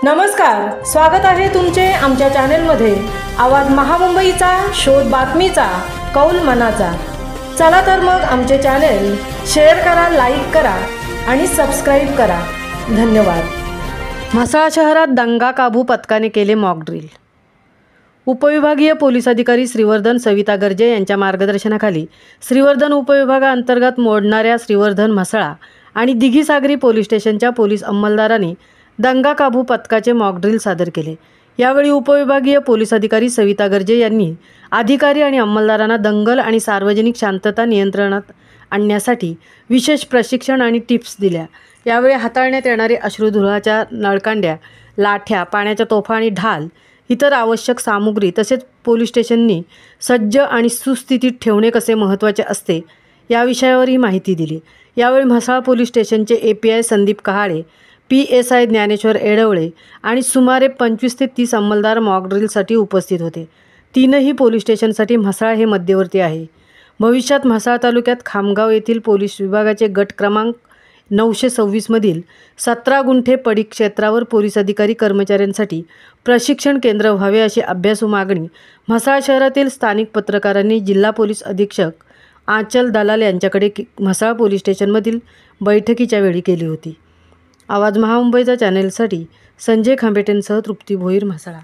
नमस्कार, स्वागत आहे तुमचे आमच्या चॅनलमध्ये। आवाज महामुंबईचा, शोध बातमीचा, कौल मनाचा। चला तर मग आमचे चॅनल शेअर करा, लाईक करा आणि सबस्क्राइब करा। धन्यवाद। म्हसळा शहरात दंगा काबू पथकाने केले मॉक ड्रिल। उपविभागीय पोलीस अधिकारी श्रीवर्धन सविता गर्जे यांच्या मार्गदर्शनाखाली श्रीवर्धन उपविभागाअंतर्गत मोडणाऱ्या श्रीवर्धन, म्हसळा आणि दिघीसागरी पोलीस स्टेशनच्या पोलीस अंमलदारांनी दंगा काबू पथकाचे मॉक ड्रिल सादर केले। यावेळी उपविभागीय पोलीस अधिकारी सविता गर्जे यांनी अधिकारी आणि अंमलदारांना दंगल आणि सार्वजनिक शांतता नियंत्रणात आणण्यासाठी विशेष प्रशिक्षण आणि टिप्स दिल्या। यावेळी हाताळण्यात येणारे अश्रुधुराच्या नळकांड्या, लाठ्या, पाण्याच्या तोफा आणि ढाल, इतर आवश्यक सामुग्री तसेच पोलीस स्टेशननी सज्ज आणि सुस्थितीत ठेवणे कसे महत्त्वाचे असते या विषयावरही माहिती दिली। यावेळी म्हसळा पोलीस स्टेशनचे API संदीप कहाळे, PSI ज्ञानेश्वर एडवळे आणि सुमारे 25 ते 30 अंमलदार मॉक ड्रिलसाठी उपस्थित होते। तीनही पोलीस स्टेशनसाठी म्हसळा हे मध्यवर्ती आहे। भविष्यात म्हसळा तालुक्यात खामगाव येथील पोलीस विभागाचे गट क्रमांक 926 मधील 17 गुंठे पडीक क्षेत्रावर पोलीस अधिकारी कर्मचाऱ्यांसाठी प्रशिक्षण केंद्र व्हावे अशी अभ्यासू मागणी म्हसळा शहरातील स्थानिक पत्रकारांनी जिल्हा पोलीस अधीक्षक आंचल दलाल यांच्याकडे म्हसळा पोलीस स्टेशनमधील बैठकीच्या वेळी केली होती। आवाज महामुंबईचा चॅनेलसाठी संजय खांबेटेंसह तृप्ती भोईर, म्हसळा।